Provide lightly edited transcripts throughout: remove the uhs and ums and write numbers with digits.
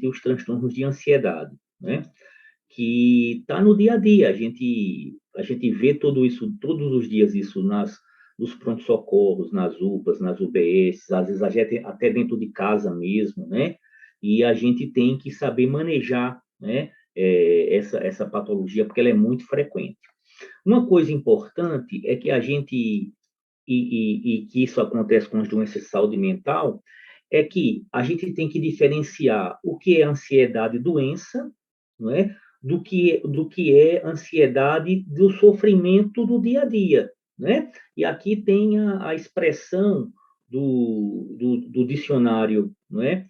principalmente os transtornos de ansiedade, né? Que está no dia a dia. A gente vê tudo isso, todos os dias, isso nos pronto-socorros, nas UPAs, nas UBS, às vezes a gente, até dentro de casa mesmo, né? E a gente tem que saber manejar, né? Essa patologia, porque ela é muito frequente. Uma coisa importante é que a gente, e que isso acontece com as doenças de saúde mental, é que a gente tem que diferenciar o que é ansiedade doença, não é? Do que é ansiedade do sofrimento do dia a dia, né? E aqui tem a expressão do dicionário, não é?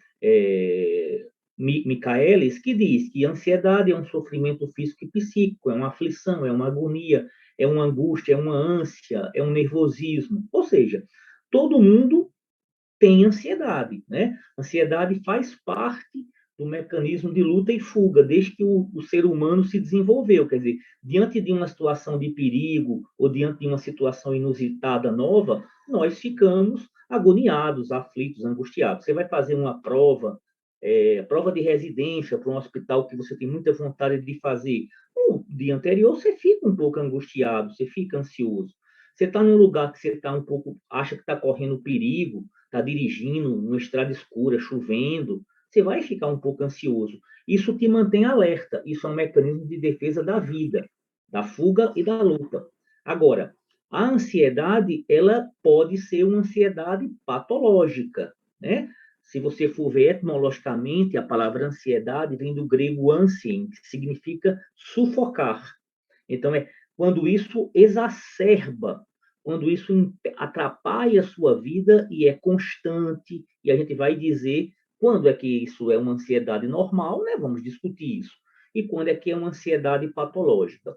Michaelis, que diz que ansiedade é um sofrimento físico e psíquico, é uma aflição, é uma agonia, é uma angústia, é uma ânsia, é um nervosismo. Ou seja, todo mundo tem ansiedade, né? Ansiedade faz parte do mecanismo de luta e fuga, desde que o ser humano se desenvolveu. Quer dizer, diante de uma situação de perigo ou diante de uma situação inusitada nova, nós ficamos agoniados, aflitos, angustiados. Você vai fazer uma prova, prova de residência para um hospital que você tem muita vontade de fazer. No dia anterior, você fica um pouco angustiado, você fica ansioso. Você está num lugar que você está um pouco, acha que está correndo perigo, está dirigindo numa estrada escura, chovendo, você vai ficar um pouco ansioso. Isso te mantém alerta. Isso é um mecanismo de defesa da vida, da fuga e da luta. Agora, a ansiedade, ela pode ser uma ansiedade patológica, né? Se você for ver etimologicamente, a palavra ansiedade vem do grego ansien, que significa sufocar. Então, é quando isso exacerba, quando isso atrapalha a sua vida e é constante, e a gente vai dizer quando é que isso é uma ansiedade normal, né? Vamos discutir isso. E quando é que é uma ansiedade patológica.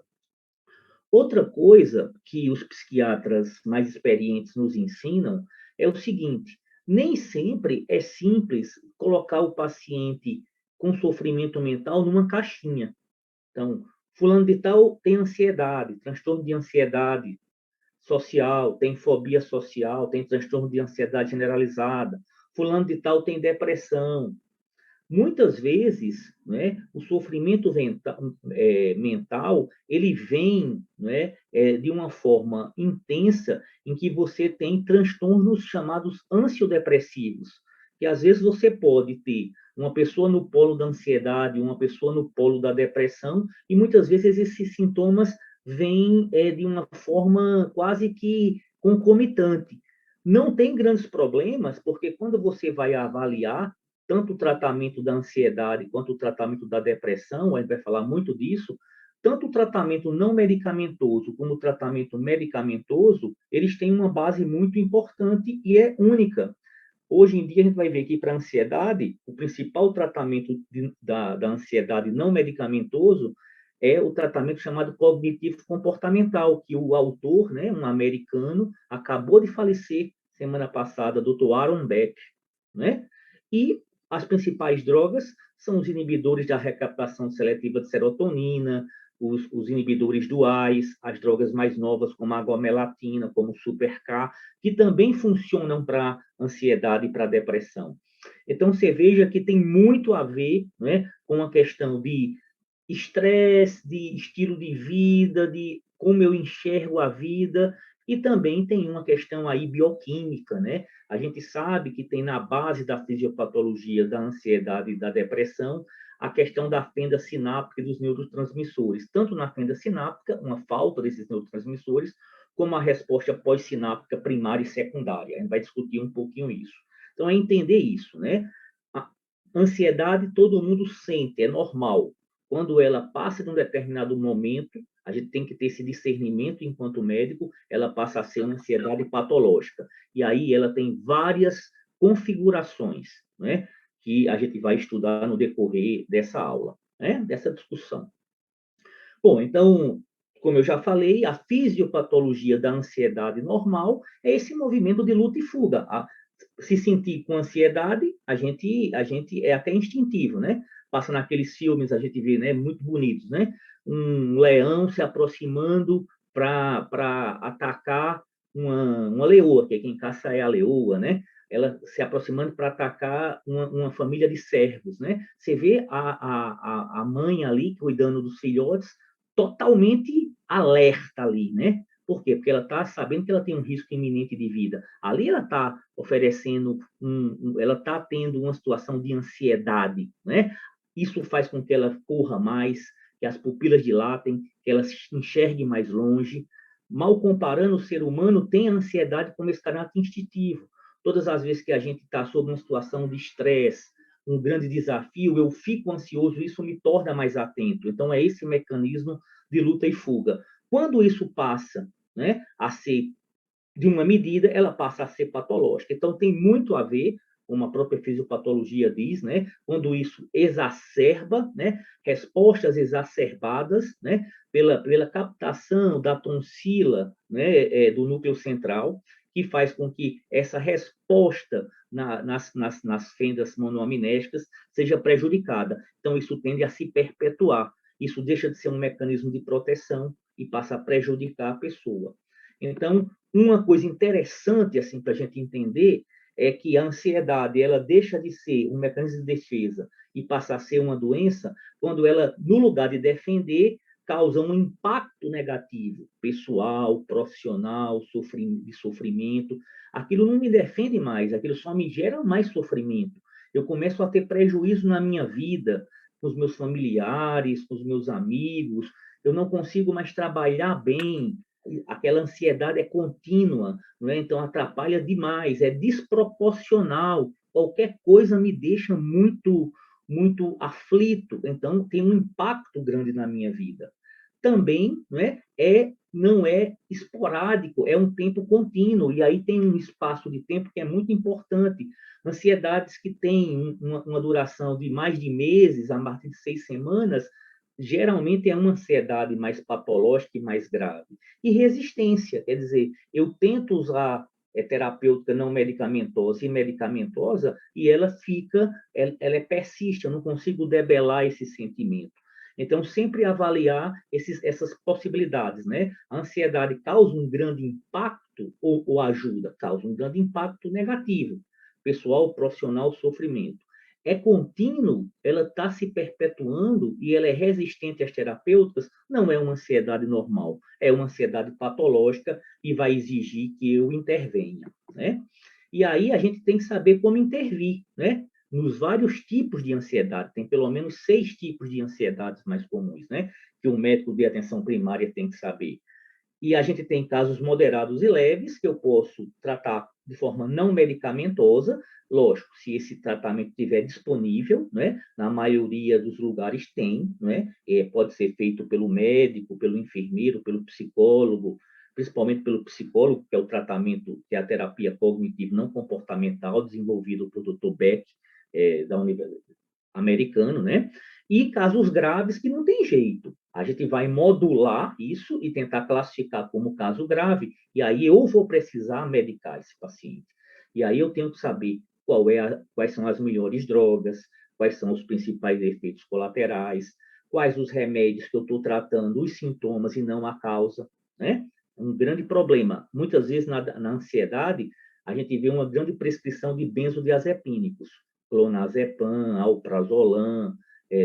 Outra coisa que os psiquiatras mais experientes nos ensinam é o seguinte: nem sempre é simples colocar o paciente com sofrimento mental numa caixinha. Então, fulano de tal tem ansiedade, transtorno de ansiedade social, tem fobia social, tem transtorno de ansiedade generalizada. Fulano de tal tem depressão. Muitas vezes, né, o sofrimento mental ele vem, né, de uma forma intensa em que você tem transtornos chamados ansiodepressivos, que às vezes você pode ter uma pessoa no polo da ansiedade, uma pessoa no polo da depressão, e muitas vezes esses sintomas vêm de uma forma quase que concomitante. Não tem grandes problemas, porque quando você vai avaliar tanto o tratamento da ansiedade quanto o tratamento da depressão, a gente vai falar muito disso, tanto o tratamento não medicamentoso como o tratamento medicamentoso, eles têm uma base muito importante e é única. Hoje em dia, a gente vai ver que para a ansiedade, o principal tratamento da ansiedade não medicamentoso é o tratamento chamado cognitivo comportamental, que o autor, né, um americano, acabou de falecer semana passada, Dr. Aaron Beck, né? E as principais drogas são os inibidores da recaptação seletiva de serotonina, os inibidores duais, as drogas mais novas como a agomelatina, como o Super-K, que também funcionam para ansiedade e para depressão. Então, você veja que tem muito a ver, né, com a questão de estresse, de estilo de vida, de como eu enxergo a vida, e também tem uma questão aí bioquímica, né? A gente sabe que tem na base da fisiopatologia da ansiedade e da depressão a questão da fenda sináptica e dos neurotransmissores, tanto na fenda sináptica, uma falta desses neurotransmissores, como a resposta pós-sináptica primária e secundária. A gente vai discutir um pouquinho isso. Então, é entender isso, né? A ansiedade todo mundo sente, é normal. Quando ela passa de um determinado momento, a gente tem que ter esse discernimento enquanto médico, ela passa a ser uma ansiedade patológica. E aí ela tem várias configurações, né, que a gente vai estudar no decorrer dessa aula, né, dessa discussão. Bom, então, como eu já falei, a fisiopatologia da ansiedade normal é esse movimento de luta e fuga. Se sentir com ansiedade, a gente é até instintivo, né? Passa naqueles filmes, a gente vê, né, muito bonitos, né? Um leão se aproximando para atacar uma leoa, que quem caça é a leoa, né? ela se aproximando para atacar uma família de servos, né? Você vê a mãe ali cuidando dos filhotes, totalmente alerta ali, né? Por quê? Porque ela está sabendo que ela tem um risco iminente de vida. Ali ela está oferecendo, ela está tendo uma situação de ansiedade, né? Isso faz com que ela corra mais, que as pupilas dilatem, que ela enxergue mais longe. Mal comparando, o ser humano tem a ansiedade como esse caráter instintivo. Todas as vezes que a gente está sob uma situação de estresse, um grande desafio, eu fico ansioso, isso me torna mais atento. Então, é esse mecanismo de luta e fuga. Quando isso passa, né, a ser de uma medida, ela passa a ser patológica. Então, tem muito a ver, como a própria fisiopatologia diz, né, quando isso exacerba, né, respostas exacerbadas, né, pela captação da tonsila, né, do núcleo central, que faz com que essa resposta nas fendas monoamnésticas seja prejudicada. Então, isso tende a se perpetuar. Isso deixa de ser um mecanismo de proteção e passa a prejudicar a pessoa. Então, uma coisa interessante assim para a gente entender é que a ansiedade ela deixa de ser um mecanismo de defesa e passa a ser uma doença quando ela, no lugar de defender, causa um impacto negativo, pessoal, profissional, de sofrimento. Aquilo não me defende mais, aquilo só me gera mais sofrimento. Eu começo a ter prejuízo na minha vida, com os meus familiares, com os meus amigos, eu não consigo mais trabalhar bem, aquela ansiedade é contínua, não é? Então atrapalha demais, é desproporcional. Qualquer coisa me deixa muito aflito, então tem um impacto grande na minha vida. Também, não é esporádico, é um tempo contínuo, e aí tem um espaço de tempo que é muito importante. Ansiedades que têm uma duração de mais de meses, a partir de 6 semanas, geralmente é uma ansiedade mais patológica e mais grave. E resistência, quer dizer, eu tento usar terapêutica não medicamentosa e medicamentosa, e ela persiste, eu não consigo debelar esse sentimento. Então, sempre avaliar essas possibilidades, né? A ansiedade causa um grande impacto ou ajuda? Causa um grande impacto negativo. Pessoal, profissional, sofrimento. É contínuo, ela está se perpetuando e ela é resistente às terapêuticas, não é uma ansiedade normal, é uma ansiedade patológica e vai exigir que eu intervenha, né? E aí a gente tem que saber como intervir, né? Nos vários tipos de ansiedade, tem pelo menos 6 tipos de ansiedades mais comuns, né? Que o médico de atenção primária tem que saber. E a gente tem casos moderados e leves que eu posso tratar de forma não medicamentosa, lógico, se esse tratamento estiver disponível, né? Na maioria dos lugares tem, né? Pode ser feito pelo médico, pelo enfermeiro, pelo psicólogo, principalmente pelo psicólogo, que é o tratamento, que é a terapia cognitivo não comportamental, desenvolvido pelo Dr. Beck, da Universidade americano, né? E casos graves que não tem jeito. A gente vai modular isso e tentar classificar como caso grave, e aí eu vou precisar medicar esse paciente. E aí eu tenho que saber quais são as melhores drogas, quais são os principais efeitos colaterais, quais os remédios que eu estou tratando, os sintomas e não a causa, né? Um grande problema. Muitas vezes na ansiedade, a gente vê uma grande prescrição de benzodiazepínicos, clonazepam, alprazolam,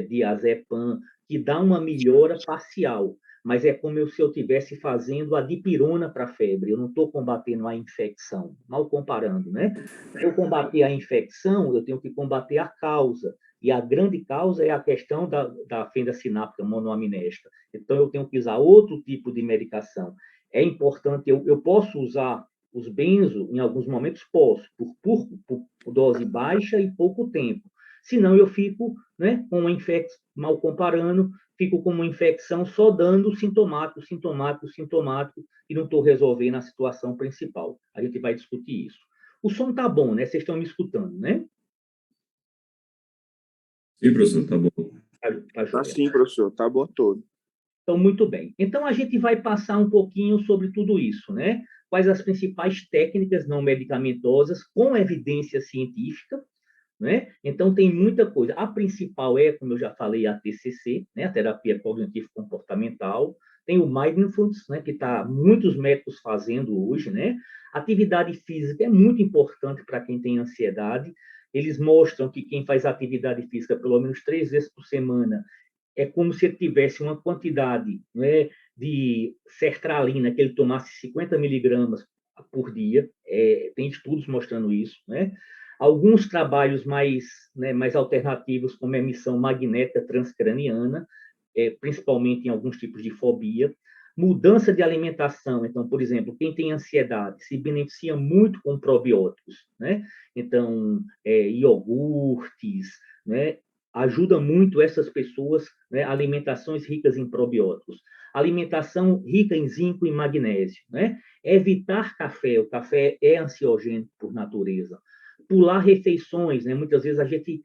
diazepam, que dá uma melhora parcial, mas é como se eu estivesse fazendo a dipirona para a febre, eu não estou combatendo a infecção, mal comparando, né? Para eu combater a infecção, eu tenho que combater a causa, e a grande causa é a questão da fenda sináptica monoamnésica. Então, eu tenho que usar outro tipo de medicação. É importante, eu posso usar os benzo, em alguns momentos posso, por dose baixa e pouco tempo. Senão eu fico, né, com uma infecção, mal comparando, fico com uma infecção só dando sintomático, sintomático, sintomático, e não estou resolvendo a situação principal. A gente vai discutir isso. O som tá bom, né? Vocês estão me escutando, né? Sim, professor, tá bom. Tá Tá joia. sim, professor, tá bom todo. Então, muito bem. Então, a gente vai passar um pouquinho sobre tudo isso, né? Quais as principais técnicas não medicamentosas com evidência científica, né? Então, tem muita coisa. A principal é, como eu já falei, a TCC, né? A terapia cognitivo-comportamental. Tem o mindfulness, né, que está muitos médicos fazendo hoje, né? Atividade física é muito importante para quem tem ansiedade. Eles mostram que quem faz atividade física pelo menos 3 vezes por semana é como se ele tivesse uma quantidade, né, de sertralina, que ele tomasse 50 miligramas por dia. Tem estudos mostrando isso, né? Alguns trabalhos mais, né, mais alternativos, como emissão magnética transcraniana, principalmente em alguns tipos de fobia. Mudança de alimentação. Então, por exemplo, quem tem ansiedade se beneficia muito com probióticos, né? Então, iogurtes, né? Ajuda muito essas pessoas, né? Alimentações ricas em probióticos. Alimentação rica em zinco e magnésio, né? Evitar café. O café é ansiogênico por natureza. Pular refeições, né? Muitas vezes a gente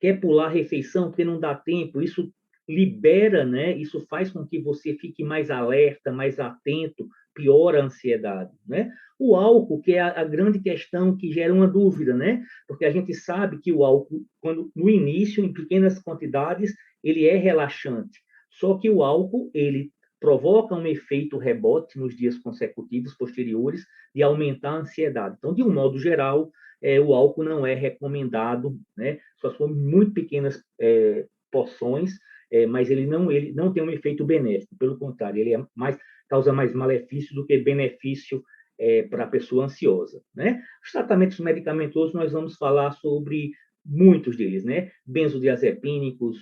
quer pular a refeição porque não dá tempo. Isso libera, né? Isso faz com que você fique mais alerta, mais atento, piora a ansiedade, né? O álcool, que é a grande questão que gera uma dúvida, né? Porque a gente sabe que o álcool, quando no início, em pequenas quantidades, ele é relaxante. Só que o álcool, ele provoca um efeito rebote nos dias consecutivos posteriores de aumentar a ansiedade. Então, de um modo geral, o álcool não é recomendado, né? Só são muito pequenas porções, mas ele não tem um efeito benéfico, pelo contrário, ele causa mais malefício do que benefício para a pessoa ansiosa, né? Os tratamentos medicamentosos, nós vamos falar sobre muitos deles, né? Benzodiazepínicos,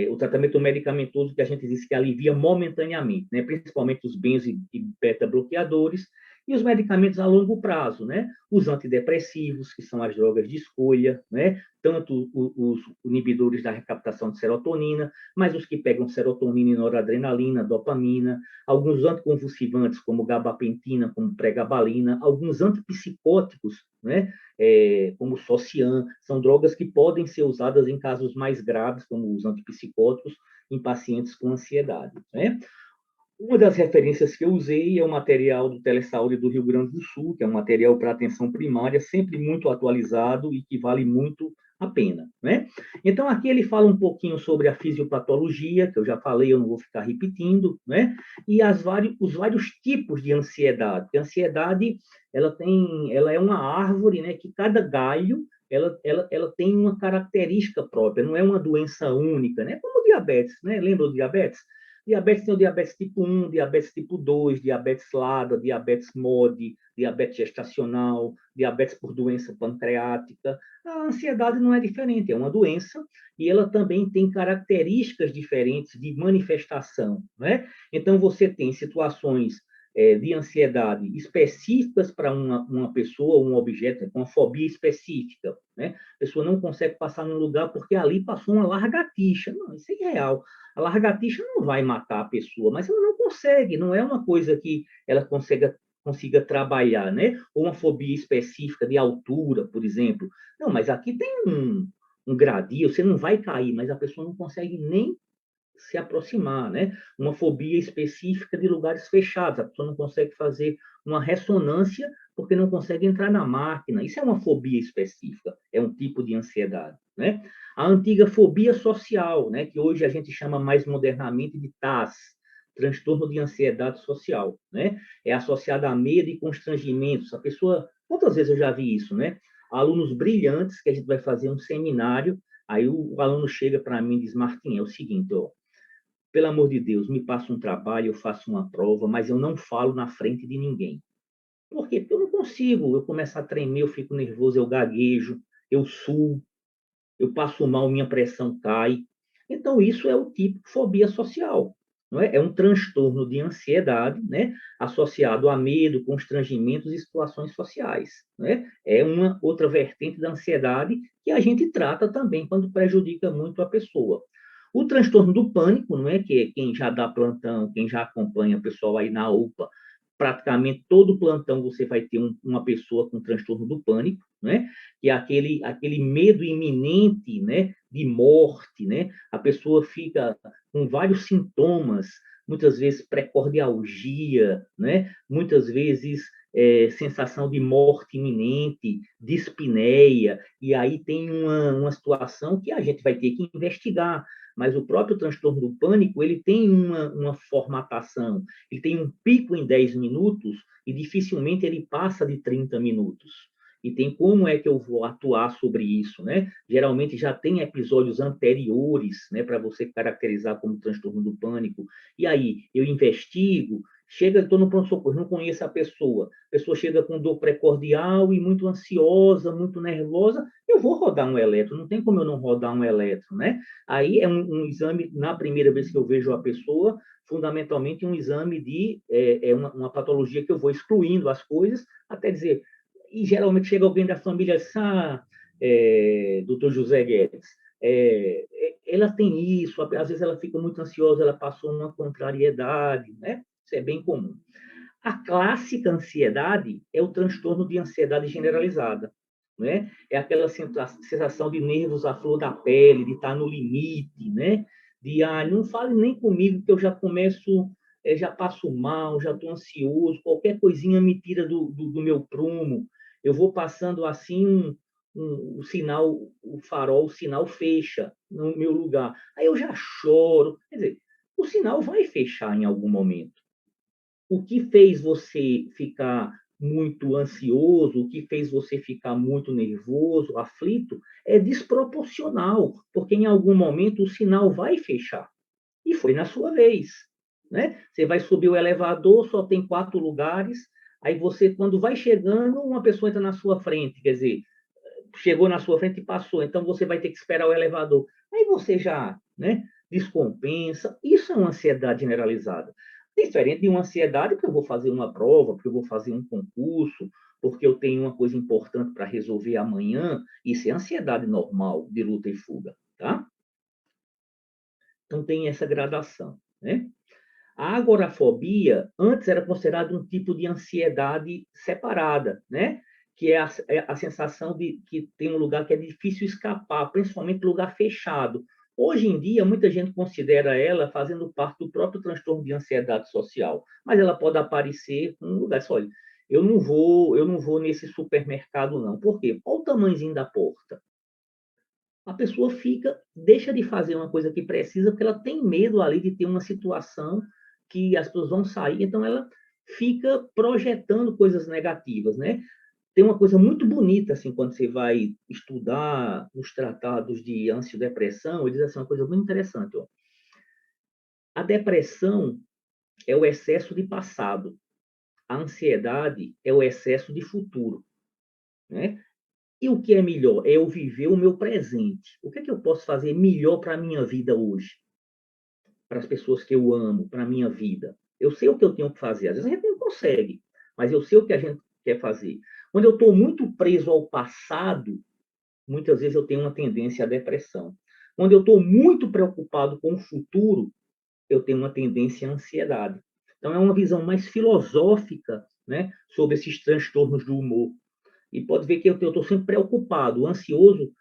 o tratamento medicamentoso que a gente diz que alivia momentaneamente, né? Principalmente os benzo e beta-bloqueadores, e os medicamentos a longo prazo, né? Os antidepressivos, que são as drogas de escolha, né? Tanto os inibidores da recaptação de serotonina, mas os que pegam serotonina e noradrenalina, dopamina, alguns anticonvulsivantes, como gabapentina, como pregabalina, alguns antipsicóticos, né? Como o Socian, são drogas que podem ser usadas em casos mais graves, como os antipsicóticos, em pacientes com ansiedade, né? Uma das referências que eu usei é o material do Telesaúde do Rio Grande do Sul, que é um material para atenção primária, sempre muito atualizado e que vale muito a pena, né? Então, aqui ele fala um pouquinho sobre a fisiopatologia, que eu já falei, eu não vou ficar repetindo, né? E os vários tipos de ansiedade. A ansiedade, ela é uma árvore, né? Que cada galho, ela tem uma característica própria, não é uma doença única, né? Como o diabetes, né? Lembra do diabetes? Diabetes tem o diabetes tipo 1, diabetes tipo 2, diabetes LADA, diabetes MOD, diabetes gestacional, diabetes por doença pancreática. A ansiedade não é diferente, é uma doença e ela também tem características diferentes de manifestação, né? Então, você tem situações de ansiedade específicas para uma pessoa, um objeto, com uma fobia específica, né? A pessoa não consegue passar num lugar porque ali passou uma lagartixa. Não, isso é irreal. A lagartixa não vai matar a pessoa, mas ela não consegue, não é uma coisa que ela consiga trabalhar, né? Ou uma fobia específica de altura, por exemplo. Não, mas aqui tem um gradil, você não vai cair, mas a pessoa não consegue nem se aproximar, né? Uma fobia específica de lugares fechados, a pessoa não consegue fazer uma ressonância porque não consegue entrar na máquina. Isso é uma fobia específica, é um tipo de ansiedade, né? A antiga fobia social, né, que hoje a gente chama mais modernamente de TAS, transtorno de ansiedade social, né? É associada a medo e constrangimentos. A pessoa, quantas vezes eu já vi isso, né? Alunos brilhantes que a gente vai fazer um seminário, aí o aluno chega para mim e diz: Martim, é o seguinte, ó, pelo amor de Deus, me passa um trabalho, eu faço uma prova, mas eu não falo na frente de ninguém. Por quê? Porque eu não consigo. Eu começo a tremer, eu fico nervoso, eu gaguejo, eu suo, eu passo mal, minha pressão cai. Então, isso é o tipo de fobia social. Não é? É um transtorno de ansiedade, né? Associado a medo, constrangimentos e situações sociais. Né? É uma outra vertente da ansiedade que a gente trata também quando prejudica muito a pessoa. O transtorno do pânico, não é? Que é quem já dá plantão, quem já acompanha o pessoal aí na UPA, praticamente todo plantão você vai ter uma pessoa com transtorno do pânico, né? Que é aquele medo iminente, né? De morte, né? A pessoa fica com vários sintomas, muitas vezes precordialgia, né? Muitas vezes sensação de morte iminente, dispneia, e aí tem uma situação que a gente vai ter que investigar. mas o próprio transtorno do pânico, ele tem uma formatação, ele tem um pico em 10 minutos e dificilmente ele passa de 30 minutos. E tem como é que eu vou atuar sobre isso, né? Geralmente já tem episódios anteriores, né, para você caracterizar como transtorno do pânico. E aí eu investigo, chega, estou no pronto-socorro, não conheço a pessoa chega com dor precordial e muito ansiosa, muito nervosa, eu vou rodar um eletro, não tem como eu não rodar um eletro, né? Aí é um exame, na primeira vez que eu vejo a pessoa, fundamentalmente um exame de uma patologia que eu vou excluindo as coisas, até dizer, e geralmente chega alguém da família, doutor José Guedes, ela tem isso, às vezes ela fica muito ansiosa, ela passou uma contrariedade, né? Isso é bem comum. A clássica ansiedade é o transtorno de ansiedade generalizada, né? É aquela sensação de nervos à flor da pele, de estar no limite, né? De, não fale nem comigo que eu já começo, já passo mal, já estou ansioso, qualquer coisinha me tira do meu prumo. Eu vou passando assim, o sinal, o farol, o sinal fecha no meu lugar. Aí eu já choro. Quer dizer, o sinal vai fechar em algum momento. O que fez você ficar muito ansioso, o que fez você ficar muito nervoso, aflito, é desproporcional, porque em algum momento o sinal vai fechar. E foi na sua vez. Né? Você vai subir o elevador, só tem 4 lugares, aí você, quando vai chegando, uma pessoa entra na sua frente, quer dizer, chegou na sua frente e passou, então você vai ter que esperar o elevador. Aí você já, né, descompensa. Isso é uma ansiedade generalizada. Diferente de uma ansiedade porque eu vou fazer uma prova, porque eu vou fazer um concurso, porque eu tenho uma coisa importante para resolver amanhã. Isso é ansiedade normal de luta e fuga, tá? Então tem essa gradação, né? A agorafobia antes era considerada um tipo de ansiedade separada, né? Que é a sensação de que tem um lugar que é difícil escapar, principalmente lugar fechado. Hoje em dia, muita gente considera ela fazendo parte do próprio transtorno de ansiedade social, mas ela pode aparecer em um lugar. Olha, eu não vou nesse supermercado não. Por quê? Qual o tamanhozinho da porta? A pessoa deixa de fazer uma coisa que precisa, porque ela tem medo ali de ter uma situação que as pessoas vão sair, então ela fica projetando coisas negativas, né? Tem uma coisa muito bonita, assim, quando você vai estudar os tratados de ansidepressão, ele diz assim, uma coisa muito interessante, ó. A depressão é o excesso de passado, a ansiedade é o excesso de futuro, né? E o que é melhor? É eu viver o meu presente. O que é que eu posso fazer melhor para a minha vida hoje? Para as pessoas que eu amo, para a minha vida. Eu sei o que eu tenho que fazer. Às vezes a gente não consegue, mas eu sei o que a gente quer fazer. Quando eu estou muito preso ao passado, muitas vezes eu tenho uma tendência à depressão. Quando eu estou muito preocupado com o futuro, eu tenho uma tendência à ansiedade. Então, é uma visão mais filosófica, né, sobre esses transtornos do humor. E pode ver que eu estou sempre preocupado. O ansioso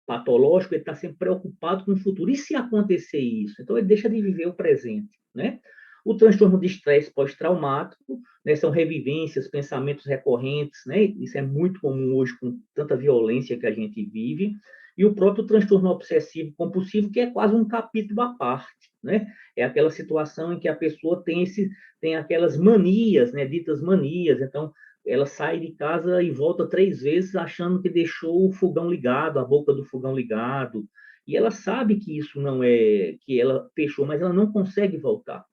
patológico, ele está sempre preocupado com o futuro. E se acontecer isso? Então, ele deixa de viver o presente, né? O transtorno de estresse pós-traumático, né, são revivências, pensamentos recorrentes, né? Isso é muito comum hoje com tanta violência que a gente vive. E o próprio transtorno obsessivo compulsivo, que é quase um capítulo à parte, né? É aquela situação em que a pessoa tem aquelas manias, né? Ditas manias. Então, ela sai de casa e volta 3 vezes achando que deixou o fogão ligado, a boca do fogão ligado. E ela sabe que isso não é, que ela fechou, mas ela não consegue voltar.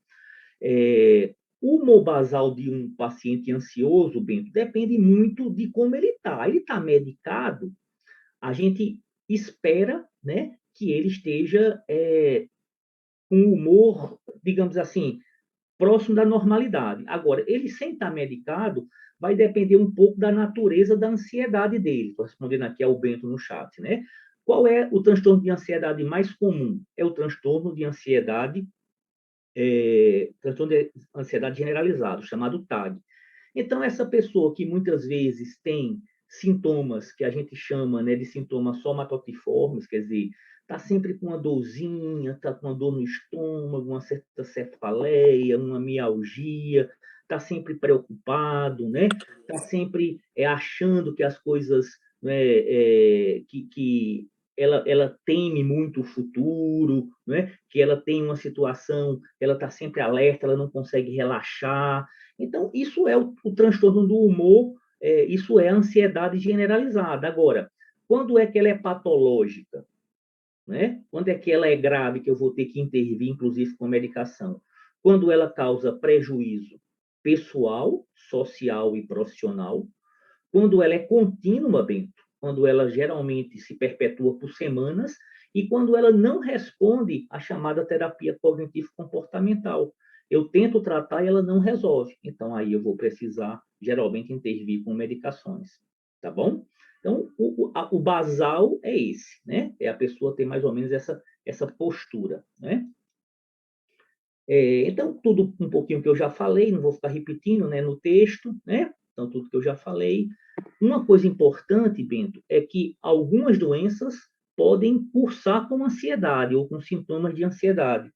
O humor basal de um paciente ansioso, Bento, depende muito de como ele está. Ele está medicado, a gente espera, né, que ele esteja com humor, digamos assim, próximo da normalidade. Agora, ele sem estar medicado, vai depender um pouco da natureza da ansiedade dele. Estou respondendo aqui ao Bento no chat, né? Qual é o transtorno de ansiedade mais comum? É o transtorno de ansiedade generalizado, chamado TAG. Então, essa pessoa que muitas vezes tem sintomas que a gente chama, né, de sintomas somatotiformes, quer dizer, está sempre com uma dorzinha, está com uma dor no estômago, uma certa cefaleia, uma mialgia, está sempre preocupado, né? Está sempre achando que as coisas, né, que ela teme muito o futuro, né? Que ela tem uma situação, ela está sempre alerta, ela não consegue relaxar. Então, isso é o transtorno do humor, isso é ansiedade generalizada. Agora, quando é que ela é patológica? Né? Quando é que ela é grave, que eu vou ter que intervir, inclusive com medicação? Quando ela causa prejuízo pessoal, social e profissional, quando ela é contínua, Bento, quando ela geralmente se perpetua por semanas e quando ela não responde à chamada terapia cognitivo-comportamental. Eu tento tratar e ela não resolve. Então, aí eu vou precisar, geralmente, intervir com medicações. Tá bom? Então, o basal é esse, né? É a pessoa ter mais ou menos essa postura, né? Então, tudo um pouquinho que eu já falei, não vou ficar repetindo, né, no texto, né? Então, tudo que eu já falei. Uma coisa importante, Bento, é que algumas doenças podem cursar com ansiedade ou com sintomas de ansiedade.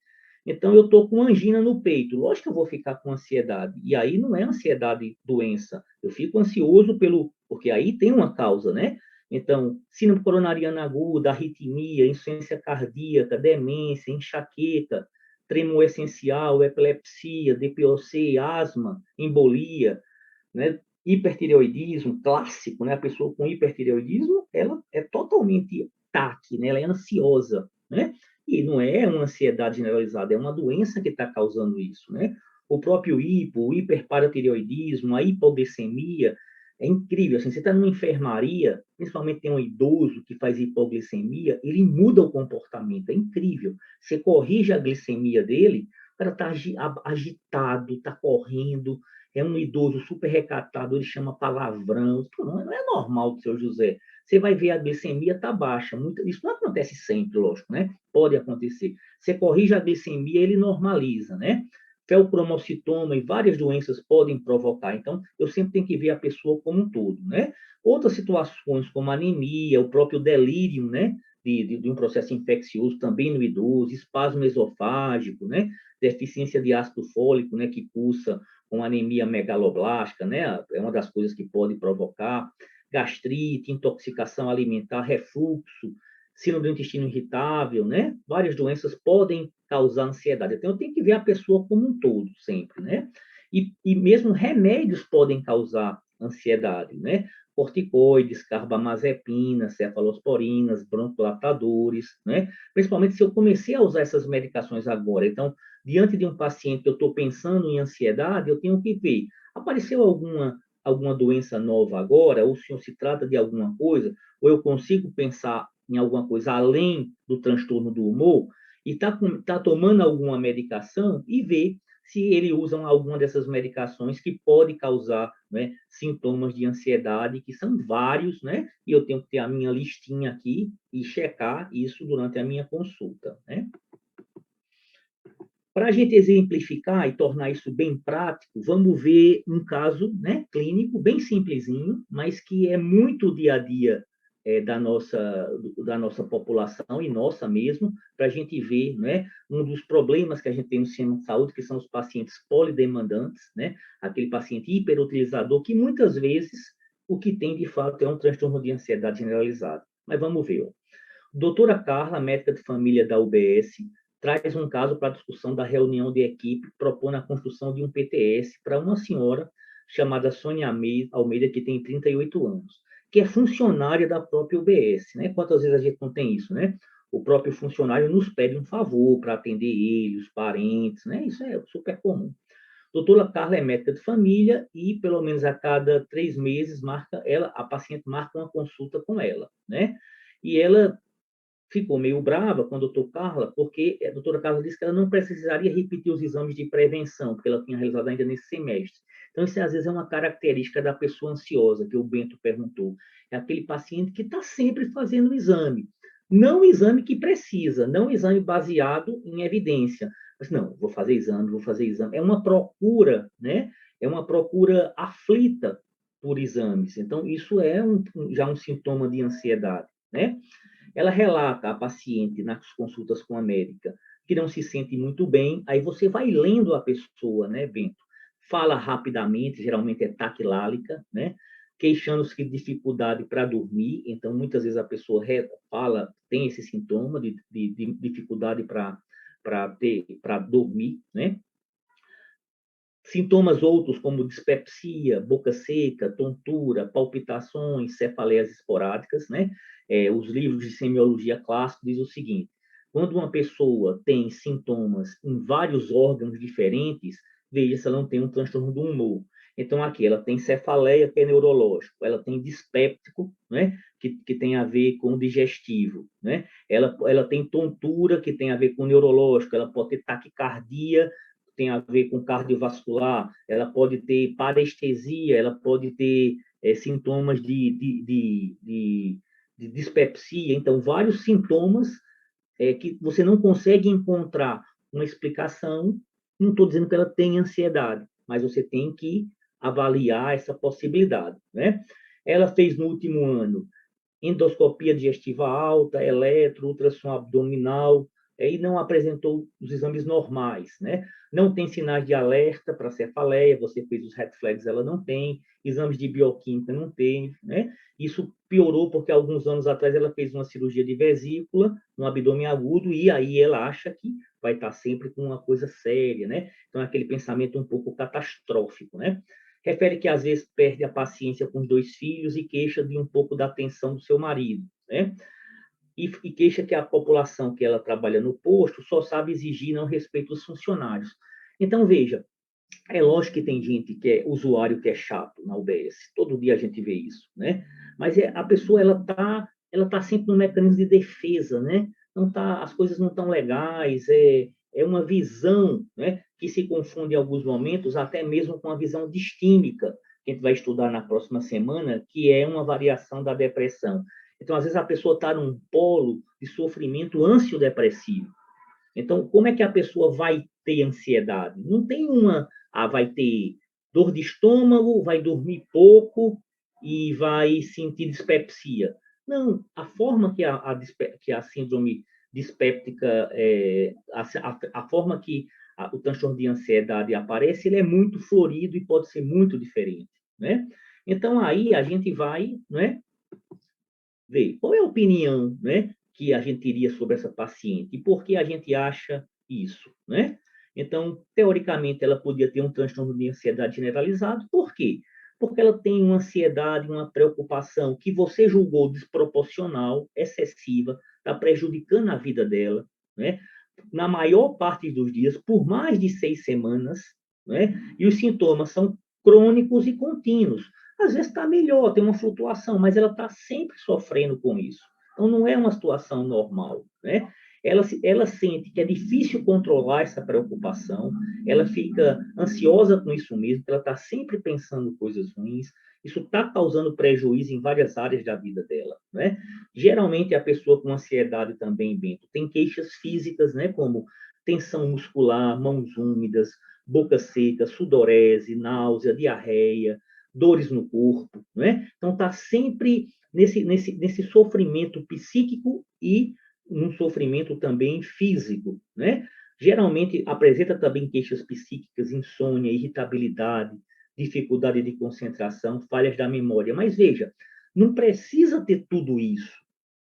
Então, eu estou com angina no peito, lógico que eu vou ficar com ansiedade. E aí não é ansiedade doença, eu fico ansioso porque aí tem uma causa, né? Então, síndrome coronariana aguda, arritmia, insuficiência cardíaca, demência, enxaqueca, tremor essencial, epilepsia, DPOC, asma, embolia, né? Hipertireoidismo clássico, né? A pessoa com hipertireoidismo, ela é totalmente TAC, né? Ela é ansiosa, né? E não é uma ansiedade generalizada, é uma doença que está causando isso, né? O próprio o hiperparatireoidismo, a hipoglicemia, é incrível. Assim, você está numa enfermaria, principalmente tem um idoso que faz hipoglicemia, ele muda o comportamento, é incrível. Você corrige a glicemia dele, o cara está agitado, está correndo, é um idoso super recatado, ele chama palavrão. Não é normal, seu José. Você vai ver a glicemia está baixa. Isso não acontece sempre, lógico, né? Pode acontecer. Você corrige a glicemia, ele normaliza, né? Feocromocitoma e várias doenças podem provocar. Então, eu sempre tenho que ver a pessoa como um todo, né? Outras situações, como anemia, o próprio delírio, né? De um processo infeccioso também no idoso, espasmo esofágico, né? Deficiência de ácido fólico, né? Que cursa com anemia megaloblástica, né? É uma das coisas que pode provocar. Gastrite, intoxicação alimentar, refluxo, síndrome do intestino irritável, né? Várias doenças podem causar ansiedade. Então, eu tenho que ver a pessoa como um todo, sempre, né? E mesmo remédios podem causar ansiedade, né? Corticoides, carbamazepina, cefalosporinas, broncodilatadores, né? Principalmente se eu comecei a usar essas medicações agora. Então, diante de um paciente que eu estou pensando em ansiedade, eu tenho que ver, apareceu alguma doença nova agora, ou se se trata de alguma coisa, ou eu consigo pensar em alguma coisa além do transtorno do humor, e está tomando alguma medicação e ver se ele usa alguma dessas medicações que pode causar, né, sintomas de ansiedade, que são vários, né? E eu tenho que ter a minha listinha aqui e checar isso durante a minha consulta, né? Para a gente exemplificar e tornar isso bem prático, vamos ver um caso, né, clínico, bem simplesinho, mas que é muito dia a dia da nossa população e nossa mesmo, para a gente ver, né, um dos problemas que a gente tem no sistema de saúde, que são os pacientes polidemandantes, né, aquele paciente hiperutilizador, que muitas vezes o que tem de fato é um transtorno de ansiedade generalizado. Mas vamos ver. Ó. Doutora Carla, médica de família da UBS, traz um caso para a discussão da reunião de equipe, propondo a construção de um PTS para uma senhora chamada Sônia Almeida, que tem 38 anos, que é funcionária da própria UBS, né? Quantas vezes a gente não tem isso, né? O próprio funcionário nos pede um favor para atender ele, os parentes, né? Isso é super comum. Doutora Carla é médica de família e, pelo menos a cada 3 meses, a paciente marca uma consulta com ela, né? E ela ficou meio brava com a doutora Carla, porque a doutora Carla disse que ela não precisaria repetir os exames de prevenção, porque ela tinha realizado ainda nesse semestre. Então, isso às vezes é uma característica da pessoa ansiosa, que o Bento perguntou. É aquele paciente que está sempre fazendo o exame. Não o exame que precisa, não o exame baseado em evidência. Mas não, vou fazer exame, vou fazer exame. É uma procura, né? É uma procura aflita por exames. Então, isso é já um sintoma de ansiedade, né? Ela relata a paciente nas consultas com a médica que não se sente muito bem, aí você vai lendo a pessoa, né, Bento? Fala rapidamente, geralmente é taquilálica, né? queixando-se de dificuldade para dormir. Então, muitas vezes a pessoa fala, tem esse sintoma de dificuldade para dormir, né? Sintomas outros, como dispepsia, boca seca, tontura, palpitações, cefaleias esporádicas, né? Os livros de semiologia clássico dizem o seguinte: quando uma pessoa tem sintomas em vários órgãos diferentes, veja se ela não tem um transtorno do humor. Então, aqui, ela tem cefaleia, que é neurológico, ela tem dispéptico, né? Que tem a ver com digestivo, né? Ela tem tontura, que tem a ver com neurológico, ela pode ter taquicardia, tem a ver com cardiovascular, ela pode ter parestesia, ela pode ter sintomas de dispepsia, então, vários sintomas que você não consegue encontrar uma explicação. Não estou dizendo que ela tem ansiedade, mas você tem que avaliar essa possibilidade, né? Ela fez no último ano endoscopia digestiva alta, eletro, ultrassom abdominal, e não apresentou os exames normais, né? Não tem sinais de alerta para cefaleia, você fez os red flags, ela não tem, exames de bioquímica não tem, né? Isso piorou porque alguns anos atrás ela fez uma cirurgia de vesícula no abdômen agudo e aí ela acha que vai estar sempre com uma coisa séria, né? Então, é aquele pensamento um pouco catastrófico, né? Refere que às vezes perde a paciência com os dois filhos e queixa de um pouco da atenção do seu marido, né? E queixa que a população que ela trabalha no posto só sabe exigir, não respeita os funcionários. Então, veja, é lógico que tem gente que é usuário que é chato na UBS, todo dia a gente vê isso, né? Mas a pessoa ela tá sempre no mecanismo de defesa, né? Não tá, as coisas não estão legais, é uma visão, né, que se confunde em alguns momentos até mesmo com a visão distímica, que a gente vai estudar na próxima semana, que é uma variação da depressão. Então, às vezes a pessoa está num polo de sofrimento ansiodepressivo. Então, como é que a pessoa vai ter ansiedade? Não tem uma, vai ter dor de estômago, vai dormir pouco e vai sentir dispepsia. Não, a forma que a síndrome dispéptica, a forma que o transtorno de ansiedade aparece, ele é muito florido e pode ser muito diferente, né? Então, aí a gente vai, né, ver qual é a opinião, né, que a gente teria sobre essa paciente e por que a gente acha isso, né? Então, teoricamente, ela podia ter um transtorno de ansiedade generalizado. Por quê? Porque ela tem uma ansiedade, uma preocupação que você julgou desproporcional, excessiva, está prejudicando a vida dela, né? Na maior parte dos dias, por mais de 6 semanas, né? E os sintomas são crônicos e contínuos. Às vezes está melhor, tem uma flutuação, mas ela está sempre sofrendo com isso. Então, não é uma situação normal, né? Ela sente que é difícil controlar essa preocupação, ela fica ansiosa com isso mesmo, ela está sempre pensando coisas ruins, isso está causando prejuízo em várias áreas da vida dela, né? Geralmente, a pessoa com ansiedade também, Bento, tem queixas físicas, né? Como tensão muscular, mãos úmidas, boca seca, sudorese, náusea, diarreia, dores no corpo, né? Então, está sempre nesse sofrimento psíquico e num sofrimento também físico, né? Geralmente apresenta também queixas psíquicas, insônia, irritabilidade, dificuldade de concentração, falhas da memória. Mas veja, não precisa ter tudo isso.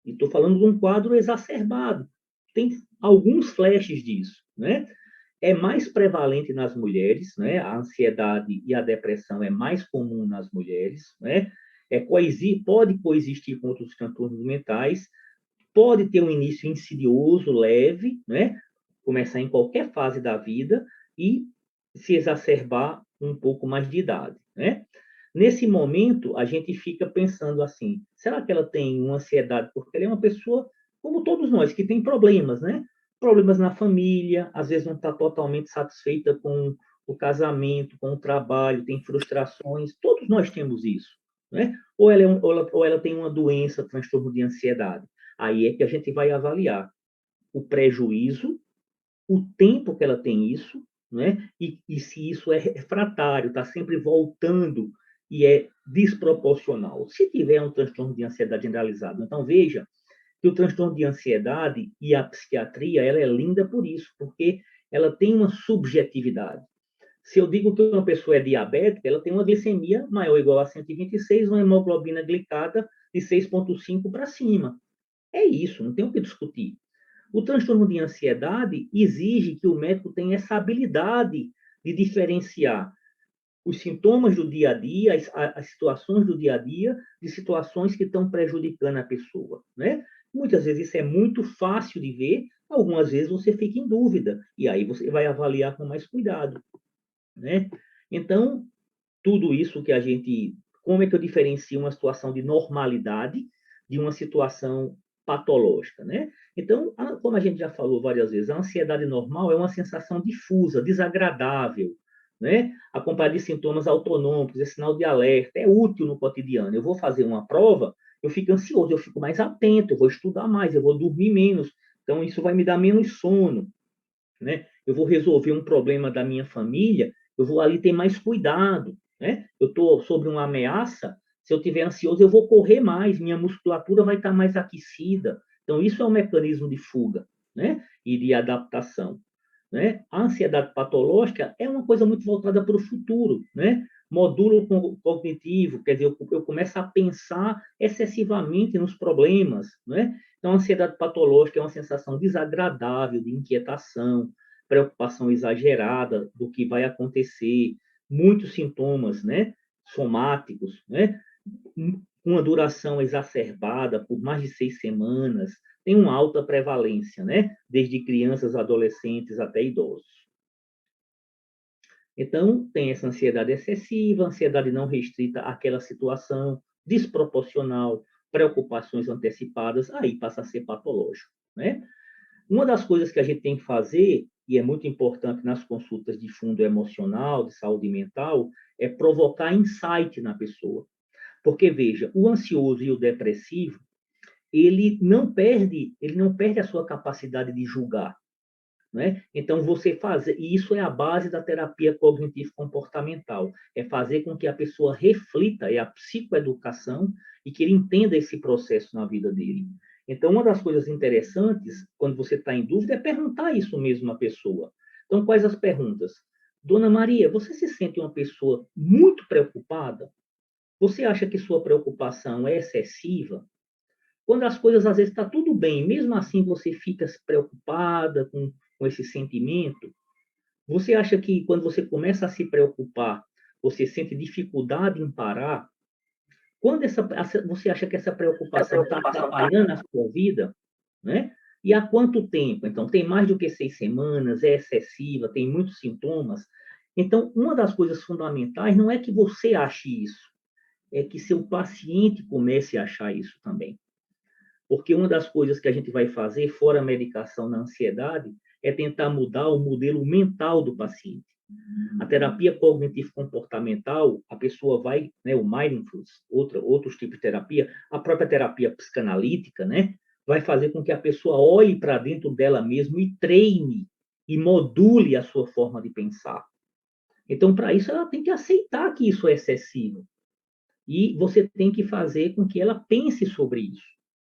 E estou falando de um quadro exacerbado. Tem alguns flashes disso, né? É mais prevalente nas mulheres, né? A ansiedade e a depressão é mais comum nas mulheres, né? Pode coexistir com outros transtornos mentais, pode ter um início insidioso, leve, né? Começar em qualquer fase da vida e se exacerbar um pouco mais de idade, né? Nesse momento, a gente fica pensando assim: será que ela tem uma ansiedade? Porque ela é uma pessoa, como todos nós, que tem problemas, né? Problemas na família, às vezes não está totalmente satisfeita com o casamento, com o trabalho, tem frustrações. Todos nós temos isso, né? Ou ela tem uma doença, transtorno de ansiedade. Aí é que a gente vai avaliar o prejuízo, o tempo que ela tem isso, né? E se isso é refratário, está sempre voltando e é desproporcional. Se tiver um transtorno de ansiedade generalizado, então veja que o transtorno de ansiedade e a psiquiatria ela é linda por isso, porque ela tem uma subjetividade. Se eu digo que uma pessoa é diabética, ela tem uma glicemia maior ou igual a 126, uma hemoglobina glicada de 6,5 para cima. É isso, não tem o que discutir. O transtorno de ansiedade exige que o médico tenha essa habilidade de diferenciar os sintomas do dia a dia, as situações do dia a dia, de situações que estão prejudicando a pessoa, né? Muitas vezes isso é muito fácil de ver, algumas vezes você fica em dúvida, e aí você vai avaliar com mais cuidado, né? Então, tudo isso que a gente... Como é que eu diferencio uma situação de normalidade de uma situação patológica, né? Então, como a gente já falou várias vezes, a ansiedade normal é uma sensação difusa, desagradável, né? Acompanhada de sintomas autonômicos, é sinal de alerta, é útil no cotidiano. Eu vou fazer uma prova, eu fico ansioso, eu fico mais atento, eu vou estudar mais, eu vou dormir menos, então isso vai me dar menos sono, né? Eu vou resolver um problema da minha família, eu vou ali ter mais cuidado, né? Eu estou sobre uma ameaça, se eu estiver ansioso, eu vou correr mais, minha musculatura vai estar mais aquecida. Então, isso é um mecanismo de fuga, né? E de adaptação, né? A ansiedade patológica é uma coisa muito voltada para o futuro, né? Módulo cognitivo, quer dizer, eu começo a pensar excessivamente nos problemas, né? Então, a ansiedade patológica é uma sensação desagradável de inquietação, preocupação exagerada do que vai acontecer, muitos sintomas, né, somáticos, né, uma duração exacerbada por mais de 6 semanas, tem uma alta prevalência, né, desde crianças, adolescentes até idosos. Então, tem essa ansiedade excessiva, ansiedade não restrita àquela situação, desproporcional, preocupações antecipadas, aí passa a ser patológico, né? Uma das coisas que a gente tem que fazer, e é muito importante nas consultas de fundo emocional, de saúde mental, é provocar insight na pessoa. Porque, veja, o ansioso e o depressivo, ele não perde a sua capacidade de julgar, né? Então, você fazer, e isso é a base da terapia cognitivo-comportamental, é fazer com que a pessoa reflita, é a psicoeducação, e que ele entenda esse processo na vida dele. Então, uma das coisas interessantes, quando você está em dúvida, é perguntar isso mesmo à pessoa. Então, quais as perguntas? Dona Maria, você se sente uma pessoa muito preocupada? Você acha que sua preocupação é excessiva? Quando as coisas às vezes está tudo bem, mesmo assim você fica preocupada com esse sentimento, você acha que quando você começa a se preocupar, você sente dificuldade em parar? Quando você acha que essa preocupação está atrapalhando a sua vida, né? E há quanto tempo? Então, tem mais do que 6 semanas, é excessiva, tem muitos sintomas. Então, uma das coisas fundamentais não é que você ache isso, é que seu paciente comece a achar isso também. Porque uma das coisas que a gente vai fazer, fora a medicação na ansiedade, é tentar mudar o modelo mental do paciente. A terapia cognitivo-comportamental, a pessoa vai, né, o mindfulness, outros tipos de terapia, a própria terapia psicanalítica, né, vai fazer com que a pessoa olhe para dentro dela mesma e treine e module a sua forma de pensar. Então, para isso, ela tem que aceitar que isso é excessivo. E você tem que fazer com que ela pense sobre isso.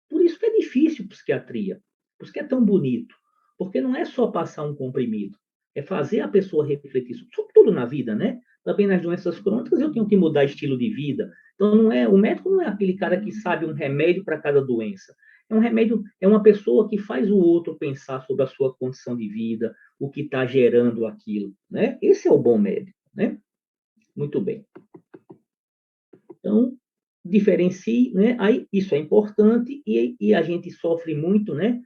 Por isso que é difícil psiquiatria. Por isso que é tão bonito. Porque não é só passar um comprimido. É fazer a pessoa refletir sobre tudo na vida, né? Também nas doenças crônicas eu tenho que mudar estilo de vida. Então o médico não é aquele cara que sabe um remédio para cada doença. É um remédio, é uma pessoa que faz o outro pensar sobre a sua condição de vida, o que está gerando aquilo, né? Esse é o bom médico, né? Muito bem. Então, diferencie, né? Aí, isso é importante e a gente sofre muito, né?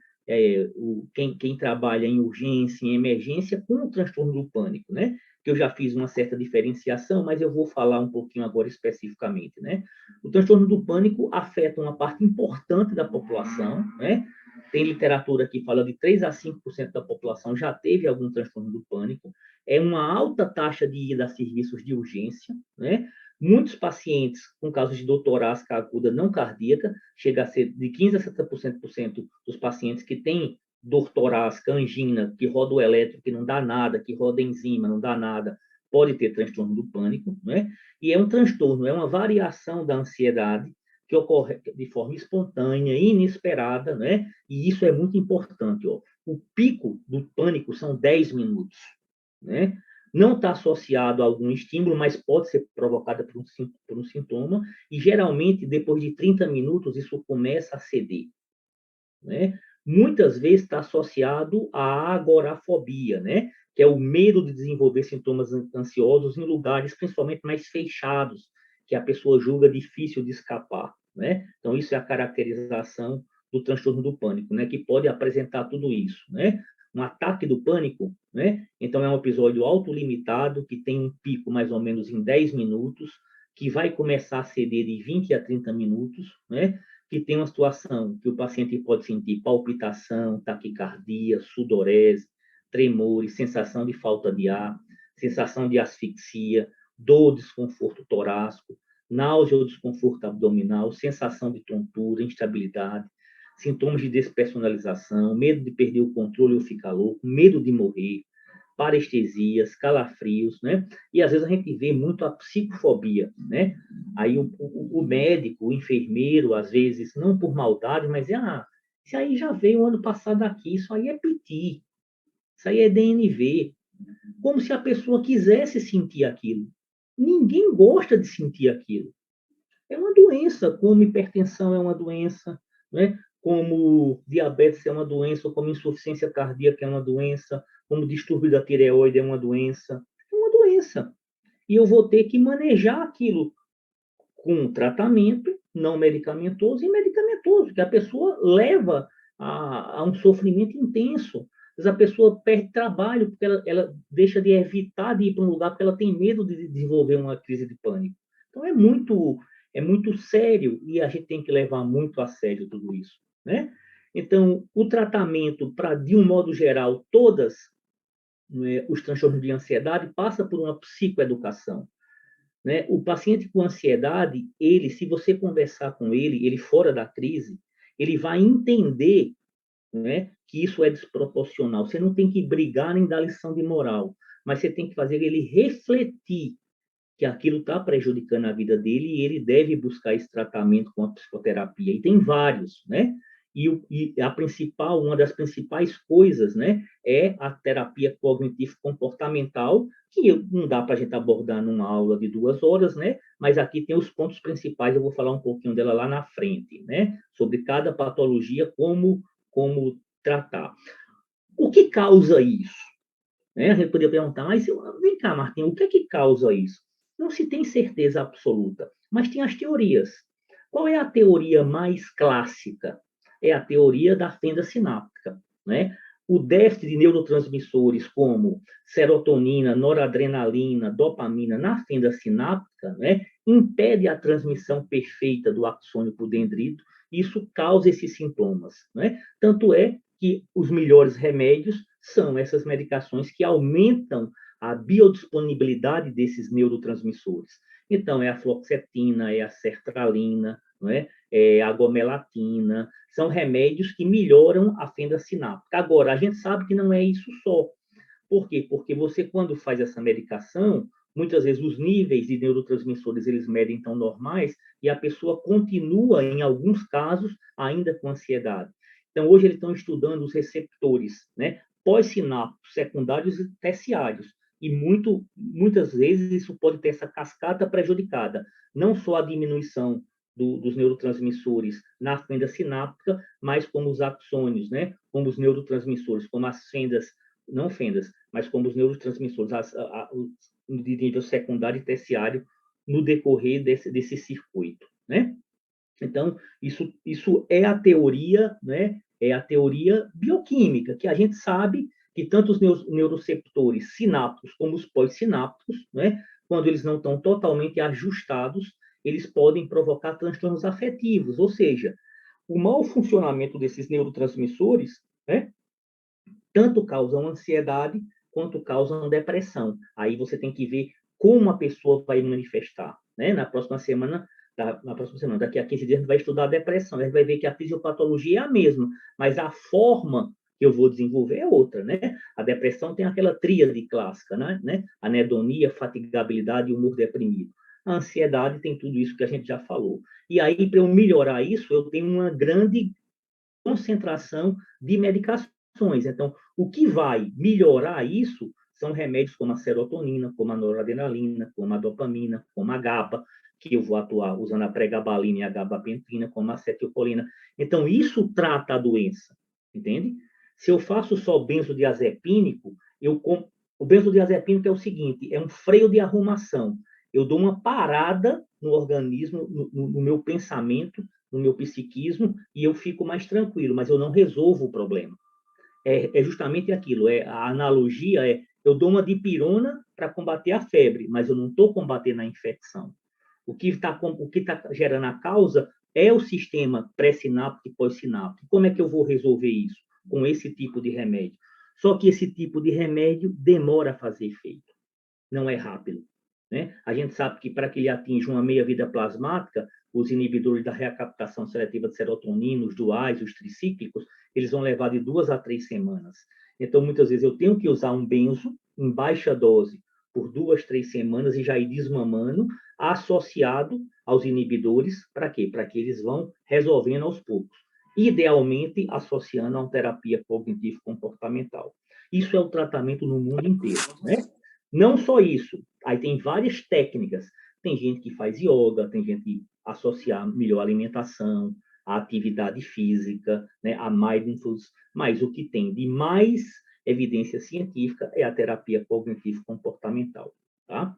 Quem trabalha em urgência, em emergência, com o transtorno do pânico, né? Que eu já fiz uma certa diferenciação, mas eu vou falar um pouquinho agora especificamente, né? O transtorno do pânico afeta uma parte importante da população, né? Tem literatura que fala de 3 a 5% da população já teve algum transtorno do pânico. É uma alta taxa de ida a serviços de urgência, né? Muitos pacientes com casos de dor torácica aguda não cardíaca, chega a ser de 15 a 70% dos pacientes que têm dor torácica, angina, que roda o elétrico, que não dá nada, que roda enzima, não dá nada, pode ter transtorno do pânico, né? E é um transtorno, é uma variação da ansiedade que ocorre de forma espontânea, inesperada, né? E isso é muito importante, ó. O pico do pânico são 10 minutos, né? não está associado a algum estímulo, mas pode ser provocada por um sintoma, e geralmente, depois de 30 minutos, isso começa a ceder, né? Muitas vezes está associado à agorafobia, né? Que é o medo de desenvolver sintomas ansiosos em lugares principalmente mais fechados, que a pessoa julga difícil de escapar, né? Então, isso é a caracterização do transtorno do pânico, né? Que pode apresentar tudo isso, né? Um ataque do pânico, né? Então, é um episódio autolimitado, que tem um pico mais ou menos em 10 minutos, que vai começar a ceder de 20 a 30 minutos, né? Que tem uma situação que o paciente pode sentir palpitação, taquicardia, sudorese, tremores, sensação de falta de ar, sensação de asfixia, dor, desconforto torácico, náusea ou desconforto abdominal, sensação de tontura, instabilidade, sintomas de despersonalização, medo de perder o controle ou ficar louco, medo de morrer, parestesias, calafrios, né? E às vezes a gente vê muito a psicofobia, né? Aí o médico, o enfermeiro, às vezes, não por maldade, mas isso aí já veio ano passado aqui, isso aí é PT, isso aí é DNV, como se a pessoa quisesse sentir aquilo. Ninguém gosta de sentir aquilo. É uma doença, como hipertensão é uma doença, né? Como diabetes é uma doença, como insuficiência cardíaca é uma doença, como distúrbio da tireoide é uma doença. É uma doença. E eu vou ter que manejar aquilo com tratamento não medicamentoso e medicamentoso, que a pessoa leva a um sofrimento intenso. Às vezes a pessoa perde trabalho porque ela deixa de evitar de ir para um lugar porque ela tem medo de desenvolver uma crise de pânico. Então é muito sério e a gente tem que levar muito a sério tudo isso, né? Então, o tratamento para, de um modo geral, todas, né, os transtornos de ansiedade passa por uma psicoeducação, né? O paciente com ansiedade, ele, se você conversar com ele fora da crise, ele vai entender, né, que isso é desproporcional. Você não tem que brigar nem dar lição de moral, mas você tem que fazer ele refletir que aquilo está prejudicando a vida dele e ele deve buscar esse tratamento com a psicoterapia. E tem vários, né? E a principal, uma das principais coisas, né, é a terapia cognitivo-comportamental, que não dá para a gente abordar numa aula de 2 horas, né? Mas aqui tem os pontos principais, eu vou falar um pouquinho dela lá na frente, né? Sobre cada patologia, como tratar. O que causa isso? Né? A gente poderia perguntar, mas vem cá, Martim, o que é que causa isso? Não se tem certeza absoluta, mas tem as teorias. Qual é a teoria mais clássica? É a teoria da fenda sináptica, né? O déficit de neurotransmissores como serotonina, noradrenalina, dopamina na fenda sináptica, né, impede a transmissão perfeita do axônio para o dendrito. Isso causa esses sintomas, né? Tanto é que os melhores remédios são essas medicações que aumentam a biodisponibilidade desses neurotransmissores. Então, é a fluoxetina, é a sertralina, não é? É a gomelatina, são remédios que melhoram a fenda sináptica. Agora, a gente sabe que não é isso só. Por quê? Porque você, quando faz essa medicação, muitas vezes os níveis de neurotransmissores eles medem tão normais e a pessoa continua, em alguns casos, ainda com ansiedade. Então, hoje eles estão estudando os receptores, né, pós-sinápticos, secundários e terciários. E muitas vezes isso pode ter essa cascata prejudicada. Não só a diminuição dos neurotransmissores na fenda sináptica, mas como os axônios, né? Como os neurotransmissores, como as fendas, não fendas, mas como os neurotransmissores de nível secundário e terciário no decorrer desse circuito, né? Então, isso é a teoria, né? É a teoria bioquímica, que a gente sabe que tanto os neuroceptores sinápticos como os pós-sinápticos, né? Quando eles não estão totalmente ajustados, eles podem provocar transtornos afetivos, ou seja, o mau funcionamento desses neurotransmissores, né, tanto causam ansiedade quanto causam depressão. Aí você tem que ver como a pessoa vai manifestar, né? Na próxima semana, daqui a 15 dias, a gente vai estudar a depressão. A gente vai ver que a fisiopatologia é a mesma, mas a forma que eu vou desenvolver é outra, né? A depressão tem aquela tríade clássica, né? Anedonia, fatigabilidade e humor deprimido. A ansiedade tem tudo isso que a gente já falou. E aí, para eu melhorar isso, eu tenho uma grande concentração de medicações. Então, o que vai melhorar isso são remédios como a serotonina, como a noradrenalina, como a dopamina, como a GABA, que eu vou atuar usando a pregabalina e a gabapentina, como a acetilcolina. Então, isso trata a doença, entende? Se eu faço só benzodiazepínico, o benzodiazepínico é o seguinte, é um freio de arrumação. Eu dou uma parada no organismo, no meu pensamento, no meu psiquismo, e eu fico mais tranquilo, mas eu não resolvo o problema. É justamente aquilo, a analogia eu dou uma dipirona para combater a febre, mas eu não estou combatendo a infecção. O que está gerando a causa é o sistema pré-sináptico e pós-sináptico. Como é que eu vou resolver isso? Com esse tipo de remédio. Só que esse tipo de remédio demora a fazer efeito, não é rápido. Né? A gente sabe que para que ele atinja uma meia-vida plasmática, os inibidores da recaptação seletiva de serotonina, os duais, os tricíclicos, eles vão levar de 2 a 3 semanas. Então, muitas vezes, eu tenho que usar um benzo em baixa dose por 2, 3 semanas e já ir desmamando, associado aos inibidores, para quê? Para que eles vão resolvendo aos poucos. Idealmente, associando a uma terapia cognitivo-comportamental. Isso é o tratamento no mundo inteiro, né? Não só isso, aí tem várias técnicas. Tem gente que faz yoga, tem gente que associa melhor alimentação, a atividade física, né, a mindfulness, mas o que tem de mais evidência científica é a terapia cognitivo-comportamental, tá?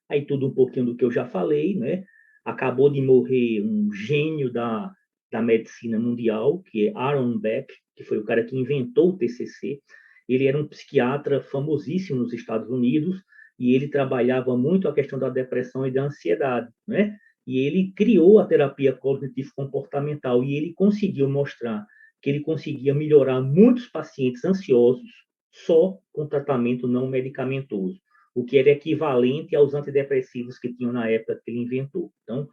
Aí tudo um pouquinho do que eu já falei, né? Acabou de morrer um gênio da medicina mundial, que é Aaron Beck, que foi o cara que inventou o TCC. Ele era um psiquiatra famosíssimo nos Estados Unidos e ele trabalhava muito a questão da depressão e da ansiedade, né? E ele criou a terapia cognitivo-comportamental e ele conseguiu mostrar que ele conseguia melhorar muitos pacientes ansiosos só com tratamento não medicamentoso, o que era equivalente aos antidepressivos que tinham na época que ele inventou. Então,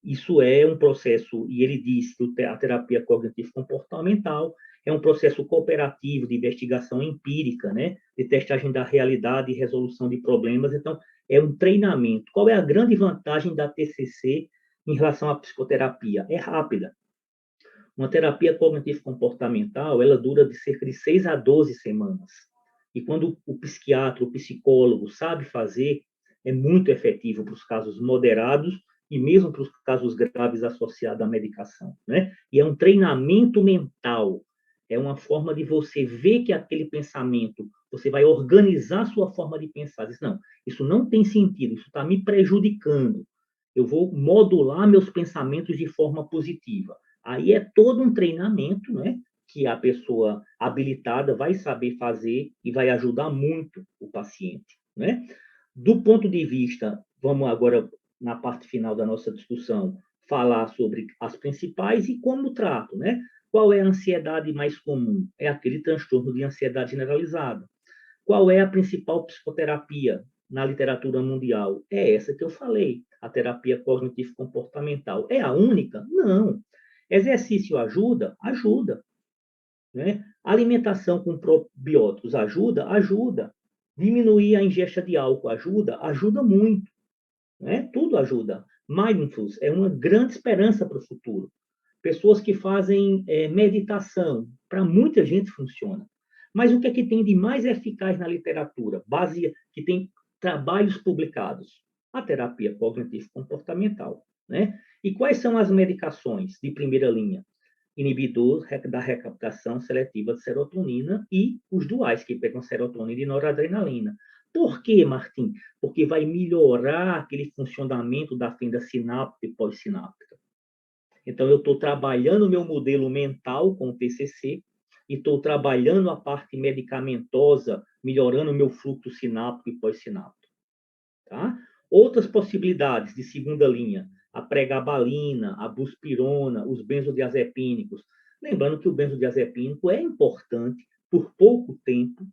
isso é um processo, e ele diz que a terapia cognitivo-comportamental é um processo cooperativo de investigação empírica, né? De testagem da realidade e resolução de problemas. Então, é um treinamento. Qual é a grande vantagem da TCC em relação à psicoterapia? É rápida. Uma terapia cognitivo-comportamental, ela dura de cerca de 6 a 12 semanas. E quando o psiquiatra, o psicólogo sabe fazer, é muito efetivo para os casos moderados e mesmo para os casos graves associados à medicação, né? E é um treinamento mental, é uma forma de você ver que aquele pensamento, você vai organizar a sua forma de pensar. Diz, não, isso não tem sentido, isso está me prejudicando. Eu vou modular meus pensamentos de forma positiva. Aí é todo um treinamento, né? Que a pessoa habilitada vai saber fazer e vai ajudar muito o paciente, né? Do ponto de vista, vamos agora, na parte final da nossa discussão, falar sobre as principais e como trato, né? Qual é a ansiedade mais comum? É aquele transtorno de ansiedade generalizada. Qual é a principal psicoterapia na literatura mundial? É essa que eu falei, a terapia cognitivo-comportamental. É a única? Não. Exercício ajuda? Ajuda. Né? Alimentação com probióticos ajuda? Ajuda. Diminuir a ingesta de álcool ajuda? Ajuda muito. Né? Tudo ajuda. Mindfulness é uma grande esperança para o futuro. Pessoas que fazem meditação, para muita gente funciona. Mas o que é que tem de mais eficaz na literatura? Base que tem trabalhos publicados. A terapia cognitivo-comportamental. Né? E quais são as medicações de primeira linha? Inibidor da recaptação seletiva de serotonina e os duais, que pegam serotonina e noradrenalina. Por quê, Martim? Porque vai melhorar aquele funcionamento da fenda sináptica e pós-sináptica. Então, eu estou trabalhando o meu modelo mental com o TCC e estou trabalhando a parte medicamentosa, melhorando o meu fluxo sináptico e pós-sináptico. Tá? Outras possibilidades de segunda linha, a pregabalina, a buspirona, os benzodiazepínicos. Lembrando que o benzodiazepínico é importante por pouco tempo,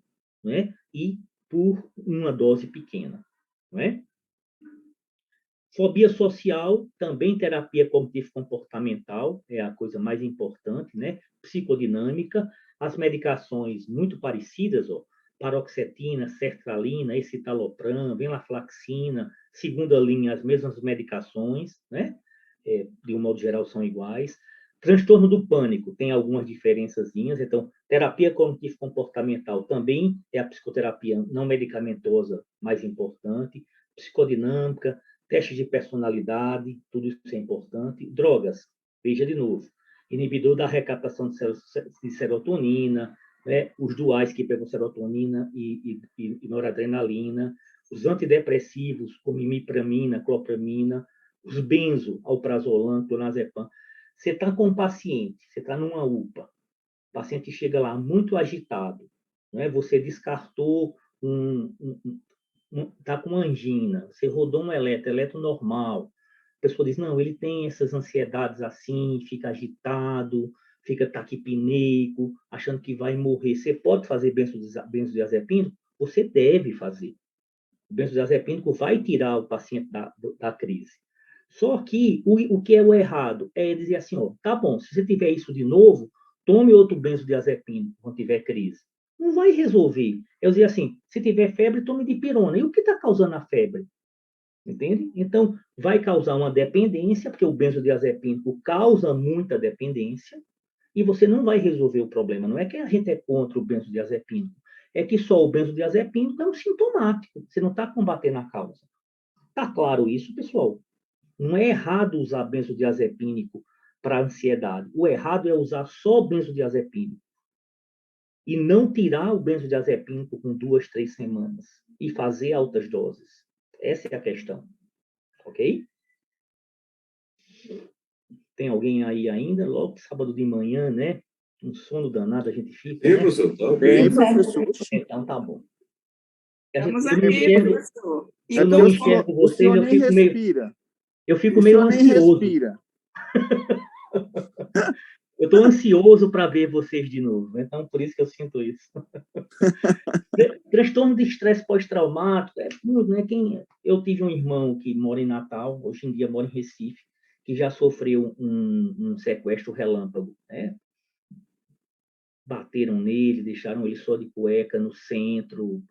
né? E por uma dose pequena, né? Fobia social, também terapia cognitivo-comportamental, é a coisa mais importante, né? Psicodinâmica, as medicações muito parecidas, ó, paroxetina, sertralina, escitalopram, venlafaxina, segunda linha, as mesmas medicações, né? De um modo geral, são iguais. Transtorno do pânico tem algumas diferençazinhas. Então, terapia cognitivo-comportamental também é a psicoterapia não medicamentosa mais importante. Psicodinâmica, testes de personalidade, tudo isso é importante. Drogas, veja de novo, inibidor da recaptação de serotonina, né? Os duais que pegam serotonina e noradrenalina, os antidepressivos, como imipramina, clopramina, os benzo, alprazolam, clonazepam. Você está com um paciente, você está numa UPA, o paciente chega lá muito agitado, né? Você descartou está com uma angina, você rodou um eletro normal. A pessoa diz, não, ele tem essas ansiedades assim, fica agitado, fica taquipneico, achando que vai morrer. Você pode fazer benzodiazepínico? Você deve fazer. O benzodiazepínico vai tirar o paciente da crise. Só que o que é o errado é dizer assim, ó, tá bom, se você tiver isso de novo, tome outro benzodiazepínico quando tiver crise. Não vai resolver. Eu dizer assim, se tiver febre, tome dipirona. E o que está causando a febre? Entende? Então, vai causar uma dependência, porque o benzodiazepínico causa muita dependência, e você não vai resolver o problema. Não é que a gente é contra o benzodiazepínico, é que só o benzodiazepínico é um sintomático, você não está combatendo a causa. Está claro isso, pessoal? Não é errado usar benzodiazepínico para ansiedade. O errado é usar só benzodiazepínico e não tirar o benzodiazepínico com 2, 3 semanas e fazer altas doses. Essa é a questão, ok? Tem alguém aí ainda? Logo sábado de manhã, né? Um sono danado a gente fica, né? Professor, tá Bem, ok. professor. Então tá bom. Estamos Eu não aqui, enxergo, professor. eu não enxergo o vocês, senhor nem respira. eu fico O meio senhor nem ansioso. respira. Eu estou ansioso para ver vocês de novo, então por isso que eu sinto isso. Transtorno de estresse pós-traumático, né? Eu tive um irmão que mora em Natal, hoje em dia mora em Recife, que já sofreu um sequestro relâmpago, né? Bateram nele, deixaram ele só de cueca no centro.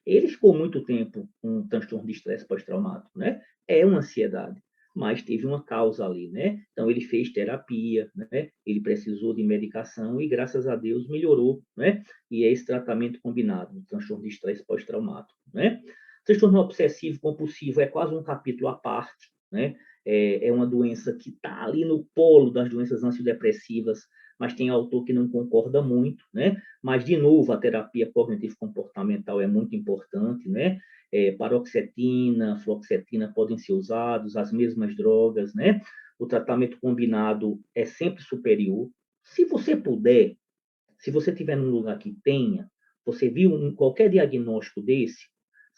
Ele ficou muito tempo com um transtorno de estresse pós-traumático, né? É uma ansiedade, mas teve uma causa ali, né? Então ele fez terapia, né? Ele precisou de medicação e graças a Deus melhorou, né? E é esse tratamento combinado, transtorno de estresse pós-traumático, né? Transtorno obsessivo compulsivo é quase um capítulo à parte, né? É uma doença que está ali no polo das doenças antidepressivas, mas tem autor que não concorda muito, né? Mas, de novo, a terapia cognitivo-comportamental é muito importante, né? Paroxetina, fluoxetina podem ser usados, as mesmas drogas, né? O tratamento combinado é sempre superior. Se você puder, se você estiver num lugar que tenha, você viu qualquer diagnóstico desse,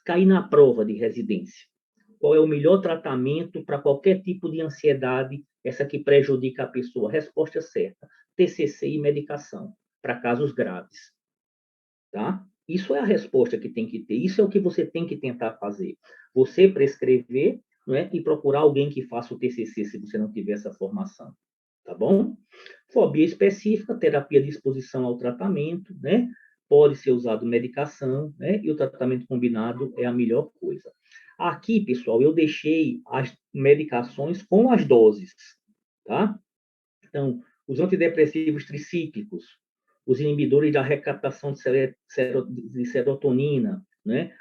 cair na prova de residência. Qual é o melhor tratamento para qualquer tipo de ansiedade, essa que prejudica a pessoa? Resposta certa: TCC e medicação, para casos graves. Tá? Isso é a resposta que tem que ter, isso é o que você tem que tentar fazer. Você prescrever, não é? E procurar alguém que faça o TCC, se você não tiver essa formação. Tá bom? Fobia específica, terapia de exposição ao tratamento, né? Pode ser usado medicação, né? E o tratamento combinado é a melhor coisa. Aqui, pessoal, eu deixei as medicações com as doses, tá? Então, os antidepressivos tricíclicos, os inibidores da recaptação de serotonina, né?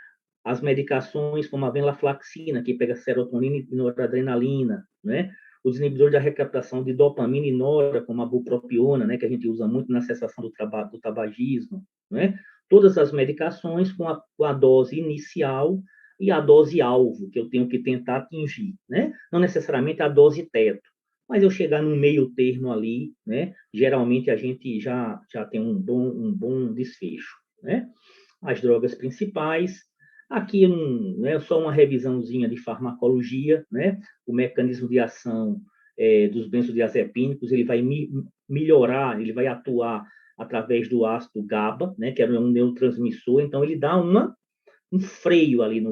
As medicações como a venlafaxina, que pega serotonina e noradrenalina, né? Os inibidores da recaptação de dopamina e nora, como a bupropiona, né? Que a gente usa muito na cessação do tabagismo, né? Todas as medicações com a dose inicial e a dose alvo, que eu tenho que tentar atingir, né? Não necessariamente a dose teto, mas eu chegar no meio termo ali, né? Geralmente a gente já tem um bom desfecho, né? As drogas principais, aqui né, só uma revisãozinha de farmacologia, né? O mecanismo de ação dos benzodiazepínicos, ele vai melhorar, ele vai atuar através do ácido GABA, né? Que é um neurotransmissor, então ele dá um freio ali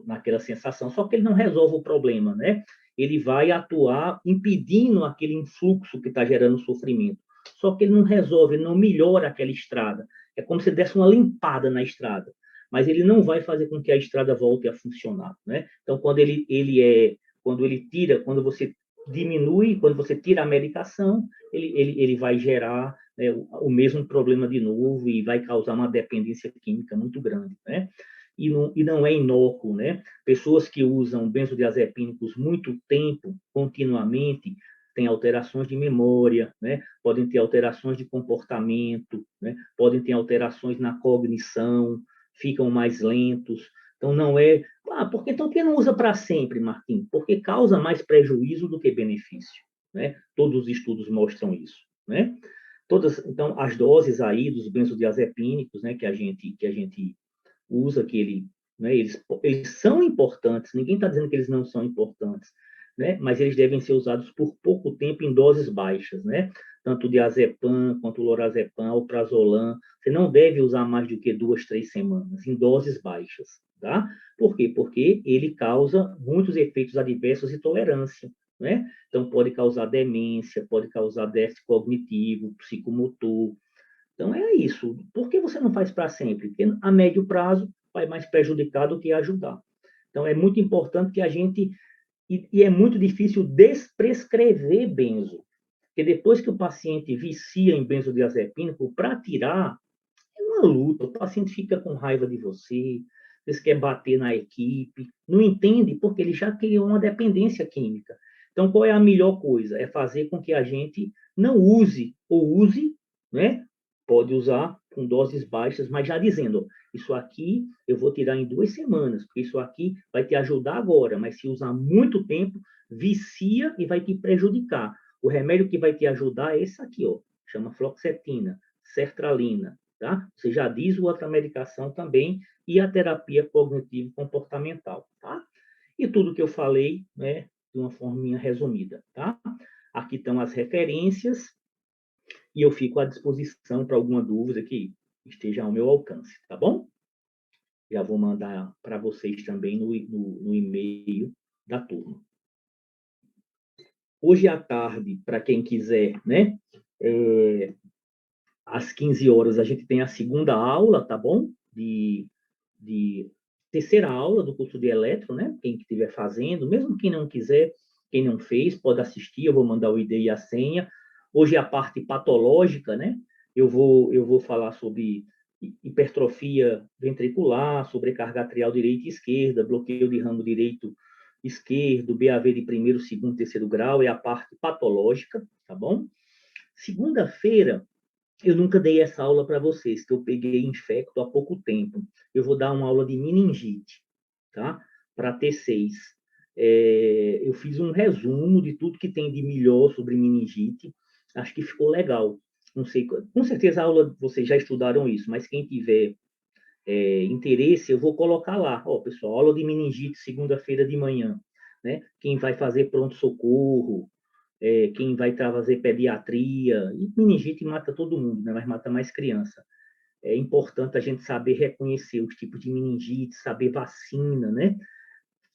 naquela sensação, só que ele não resolve o problema, né? Ele vai atuar impedindo aquele influxo que está gerando sofrimento. Só que ele não resolve, ele não melhora aquela estrada. É como se desse uma limpada na estrada, mas ele não vai fazer com que a estrada volte a funcionar, né? Então, quando você diminui, quando você tira a medicação, ele vai gerar, né, o mesmo problema de novo e vai causar uma dependência química muito grande, né? E não é inócuo, né? Pessoas que usam benzodiazepínicos muito tempo, continuamente, têm alterações de memória, né? Podem ter alterações de comportamento, né? Podem ter alterações na cognição, ficam mais lentos. Então, não é. Porque então que não usa para sempre, Martim? Porque causa mais prejuízo do que benefício, né? Todos os estudos mostram isso, né? Então, as doses aí dos benzodiazepínicos, né, que a gente usa, né, eles são importantes, ninguém está dizendo que eles não são importantes, né, mas eles devem ser usados por pouco tempo em doses baixas, né, tanto o diazepam quanto o lorazepam, o prazolam, você não deve usar mais do que 2, 3 semanas, em doses baixas, tá? Por quê? Porque ele causa muitos efeitos adversos e tolerância, né? Então, pode causar demência, pode causar déficit cognitivo, psicomotor, então, é isso. Por que você não faz para sempre? Porque a médio prazo vai mais prejudicar do que ajudar. Então, é muito importante que a gente. E é muito difícil desprescrever benzo. Porque depois que o paciente vicia em benzodiazepínico, para tirar, é uma luta. O paciente fica com raiva de você, você quer bater na equipe, não entende porque ele já criou uma dependência química. Então, qual é a melhor coisa? É fazer com que a gente não use, ou use, né? Pode usar com doses baixas, mas já dizendo, isso aqui eu vou tirar em 2 semanas, porque isso aqui vai te ajudar agora, mas se usar muito tempo, vicia e vai te prejudicar. O remédio que vai te ajudar é esse aqui, ó, chama fluoxetina, sertralina, tá? Você já diz outra medicação também e a terapia cognitivo-comportamental, tá? E tudo que eu falei, né, de uma forminha resumida, tá? Aqui estão as referências e eu fico à disposição para alguma dúvida que esteja ao meu alcance, tá bom? Já vou mandar para vocês também no e-mail da turma. Hoje à tarde, para quem quiser, né, às 15 horas, a gente tem a segunda aula, tá bom? De terceira aula do curso de eletro, né? Quem estiver fazendo, mesmo quem não quiser, quem não fez, pode assistir, eu vou mandar o ID e a senha. Hoje é a parte patológica, né? Eu vou falar sobre hipertrofia ventricular, sobrecarga atrial direita e esquerda, bloqueio de ramo direito esquerdo, BAV de primeiro, segundo, terceiro grau, é a parte patológica, tá bom? Segunda-feira, eu nunca dei essa aula para vocês, que eu peguei infecto há pouco tempo. Eu vou dar uma aula de meningite, tá? Para T6. Eu fiz um resumo de tudo que tem de melhor sobre meningite. Acho que ficou legal. Não sei, com certeza a aula vocês já estudaram isso, mas quem tiver interesse, eu vou colocar lá. Ó, pessoal, aula de meningite segunda-feira de manhã, né? Quem vai fazer pronto-socorro, quem vai fazer pediatria, e meningite mata todo mundo, né? Mas mata mais criança. É importante a gente saber reconhecer os tipos de meningite, saber vacina, né?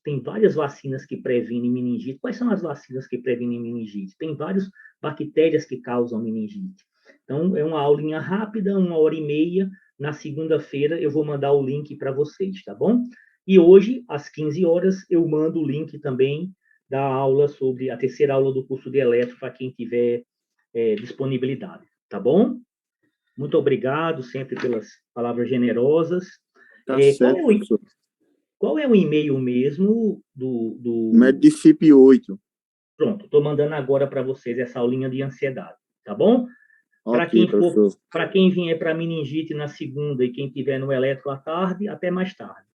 Tem várias vacinas que previnem meningite. Quais são as vacinas que previnem meningite? Tem várias bactérias que causam meningite. Então, é uma aulinha rápida, 1 hora e meia. Na segunda-feira, eu vou mandar o link para vocês, tá bom? E hoje, às 15 horas, eu mando o link também da aula sobre a terceira aula do curso de eletro para quem tiver disponibilidade, tá bom? Muito obrigado sempre pelas palavras generosas. Tá certo, professor. Qual é o e-mail mesmo Medicip 8. Pronto, estou mandando agora para vocês essa aulinha de ansiedade, tá bom? Para Ok, quem for, professor. para quem vier para meningite na segunda e quem tiver no eletro à tarde, até mais tarde.